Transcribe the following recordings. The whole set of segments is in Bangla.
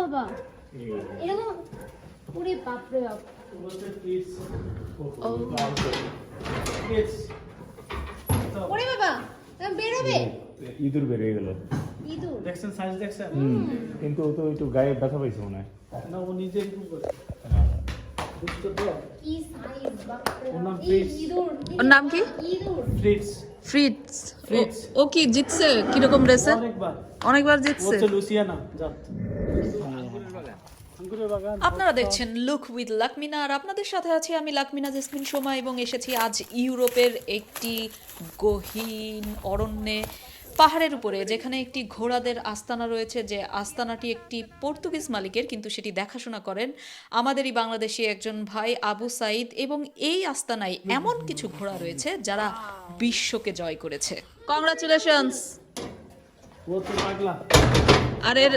বাবা এরকম পুরো বাপ রে বাপ ওরে বাবা বের হবে ইঁদুর বেরিয়ে গেল ইঁদুর দেখছেন সাইজ দেখছেন কিন্তু ও তো একটু গায়ে ব্যথা পাইছে মনে হয় না ও নিজে একটু করে বুঝছো তো কি সাইজ বাপ রে ওর নাম বাপ। ফ্রিটজ। ইঁদুর ওর নাম কি? ইঁদুর ফ্রিটজ ফ্রিটজ ফ্রিটজ। ও কি জিতছে কিরকম রেসে অনেকবার অনেকবার ও জিতছে হচ্ছে লুসিয়ানা জাত আঙ্গুরের বাগান আপনারা দেখছেন লুক উইথ লাকমিনা আর আপনাদের সাথে আছি আমি লাকমিনা জেসমিন সোমা এবং এসেছি আজ ইউরোপের একটি গহীন অরণ্যে পাহাড়ের উপরে যেখানে একটি ঘোড়াদের আস্তানা রয়েছে যে আস্তানাটি একটি পর্তুগিজ মালিকের কিন্তু সেটি দেখাশোনা করেন আমাদেরই বাংলাদেশি একজন ভাই আবু সাইদ এবং এই আস্তানায় এমন কিছু ঘোড়া রয়েছে যারা বিশ্বকে জয় করেছে কংগ্রাচুলেশনস ও তো পাগলা আর এর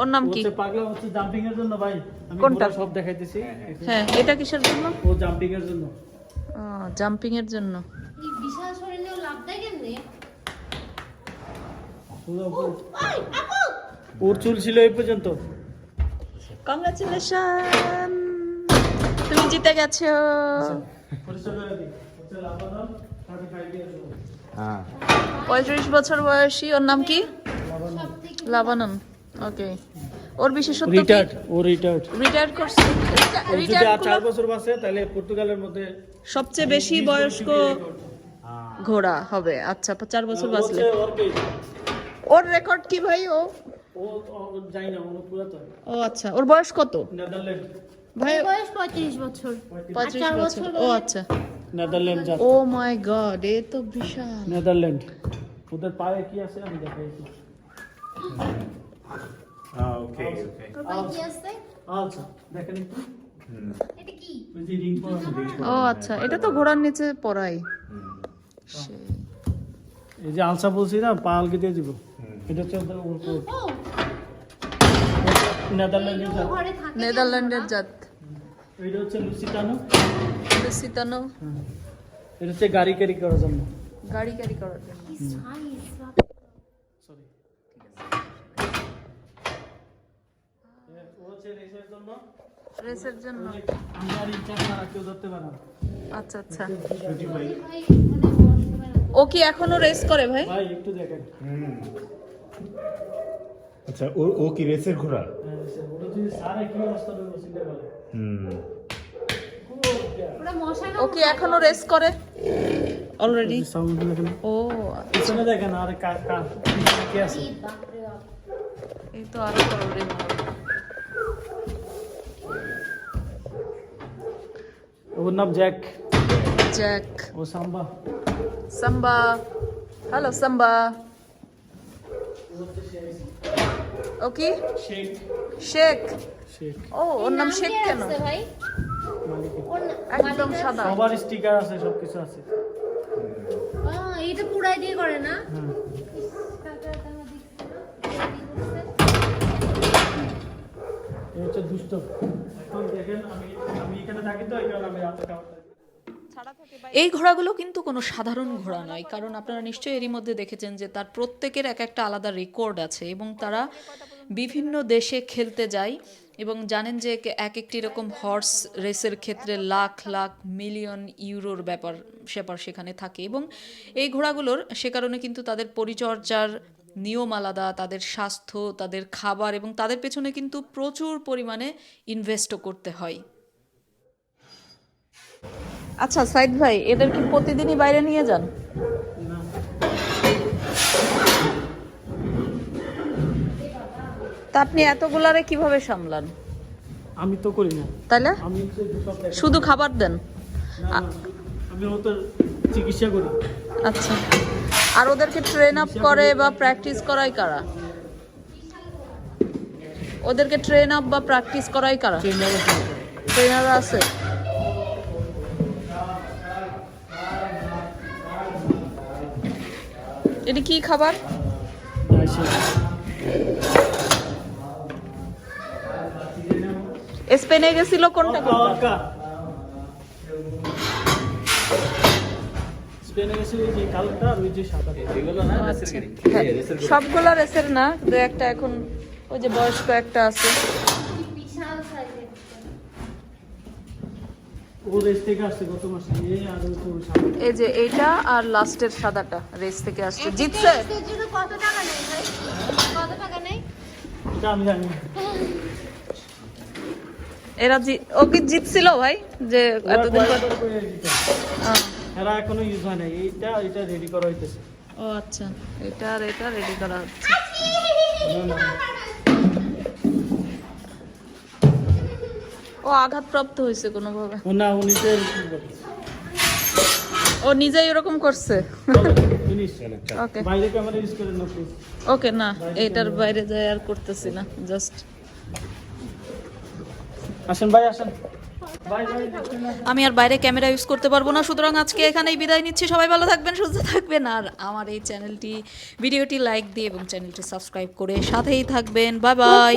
ওর নাম ও কি হচ্ছে পাগলা হচ্ছে জাম্পিং এর জন্য ভাই আমি কোনটা? ঘোড়া সব দেখাইতেছি হ্যাঁ এটা কিসের জন্য ও জাম্পিং এর জন্য জাম্পিং এর জন্য এই বিশাল শরীরে লাভ দেয় কেমনে ওর চুল ছিল এই পর্যন্ত কংগ্রাচুলেশন তুমি জিতে গেছো পরিচয় করে দিই হচ্ছে লাবাদন 35 ইয়ার্স ওল্ড হ্যাঁ 35 বছর বয়সী ওর নাম কি লাবানন ওকে ওর বিশেষত্ব কি রিটায়ার্ড ও রিটায়ার্ড রিটায়ার করছে যদি আর 4 বছর বাঁচে তাহলে পর্তুগালের মধ্যে সবচেয়ে বেশি বয়স্ক ঘোড়া হবে আচ্ছা 4 বছর বাঁচলে ওর রেকর্ড কি ভাই ও ও যাই না ও পুরাতন ও আচ্ছা ওর বয়স কত নেদারল্যান্ড ভাই বয়স 35 বছর 35 বছর ও আচ্ছা নেদারল্যান্ড জাত ও মাই গড এ তো বিশাল নেদারল্যান্ড ওদের পায়ে কি আছে আমি দেখাই একটু। ওকে ওকে তোর ভাই কি আছে আচ্ছা দেখেন একটু এটা কি ওই যে রিং পরা ও আচ্ছা এটা তো ঘোড়ার নিচে পড়াই সেই। এই যে আলসা বলছি না পা আলকে দিয়ে দিব এটা হচ্ছে ওদের উপর ও নেদারল্যান্ডের জাত ঘরে থাকে নেদারল্যান্ডের জাত এটা হচ্ছে লুসিটানো লুসিতানো এটা হচ্ছে গাড়ি ক্যারি করার জন্য গাড়ি ক্যারি করার জন্য কি সাইজ বাপ সরি ও হচ্ছে রেসের জন্য রেসের জন্য আমি আর ইচ্ছা না কেউ ধরতে পারে না আচ্ছা আচ্ছা ভাই মানে বসবে ও কি এখনো রেস করে ভাই ভাই একটু দেখেন আচ্ছা ও কি রেসের ঘোড়া ওটা যদি সারা কি অবস্থা হবে চিন্তা করে পুরো মশা ও কি এখনো রেস করে অলরেডি সাউন্ড দেখেন ও পিছনে দেখেন আর কার কি আছে বাপ রে বাপ এই তো আরো অলরেডি ওর নাম জ্যাক জ্যাক ও সাম্বা সাম্বা হ্যালো সাম্বা ও কি শেখ শেখ শেখ ও ওর নাম শেখ কে কেন আছে ভাই মালিক ওর একদম সাদা সবার স্টিকার আছে সবকিছু আছে এইটা পুরাই দিয়ে করে না হ্যাঁ এই হচ্ছে দুষ্ট এখন দেখেন আমি এখানে থাকি তো এই কারণে আমি রাতে খাওয়া এই ঘোড়াগুলো কিন্তু কোনো সাধারণ ঘোড়া নয় কারণ আপনারা নিশ্চয়ই এরই মধ্যে দেখেছেন যে তার প্রত্যেকের এক একটা আলাদা রেকর্ড আছে এবং তারা বিভিন্ন দেশে খেলতে যায় এবং জানেন যে এক একটি রকম হর্স রেসের ক্ষেত্রে লাখ লাখ মিলিয়ন ইউরোর ব্যাপার সেখানে থাকে এবং এই ঘোড়াগুলোর সে কারণে কিন্তু তাদের পরিচর্যার নিয়ম আলাদা তাদের স্বাস্থ্য তাদের খাবার এবং তাদের পেছনে কিন্তু প্রচুর পরিমাণে ইনভেস্টও করতে হয় আচ্ছা সাইদ ভাই এদের কি প্রতিদিনই বাইরে নিয়ে যান তা আপনি এতগুলারে কিভাবে সামলান আমি তো করি না তাইলে আমি শুধু খাবার দেন আমি ওদের চিকিৎসা করি আচ্ছা আর ওদেরকে ট্রেন আপ করে বা প্র্যাকটিস করায় কারা ওদেরকে ট্রেন আপ বা প্র্যাকটিস করায় কারা ট্রেনাররা আছে এটা কি খাবার স্পেনে গেছিল কোনটা কোনটা স্পেনে গেছে ওই যে কালোটা আর ওই যে সাদা এগুলো না সবগুলো রেসের না দু একটা এখন ওই যে বয়স্ক একটা আছে। বিশাল সাইজের। ও রেস থেকে আসছে গত মাসে, এই আর ওই তো সামনে। এই যে এইটা আর লাস্টের সাদাটা রেস থেকে আসছে। জিতছে? এর জন্য কত টাকা নেই ভাই? কত টাকা নেই? এটা আমি জানি না। এরা ও কি জিতছিল ভাই যে এতদিন পর? এরা এখনো ইউজ হয় নাই, এটা রেডি করা হইতেছে। ও আচ্ছা, এটা আর এটা রেডি করা হচ্ছে। ও আঘাতপ্রাপ্ত হয়েছে কোনোভাবে? ও না, ও নিজে ও নিজেই এরকম করছে? ফিনিশ। ওকে বাইরে ক্যামেরা ইউজ করেন না প্লিজ। ওকে, না এইটার বাইরে যাই আর করতেছি না, জাস্ট আসেন ভাই, আসেন ভাই। ভাই আমি আর বাইরে ক্যামেরা ইউজ করতে পারবো না, সুতরাং আজকে এখানেই বিদায় নিচ্ছি। সবাই ভালো থাকবেন, সুস্থ থাকবেন, আর আমার এই ভিডিওটি লাইক দিয়ে এবং চ্যানেলটি সাবস্ক্রাইব করে সাথেই থাকবেন। Bye bye.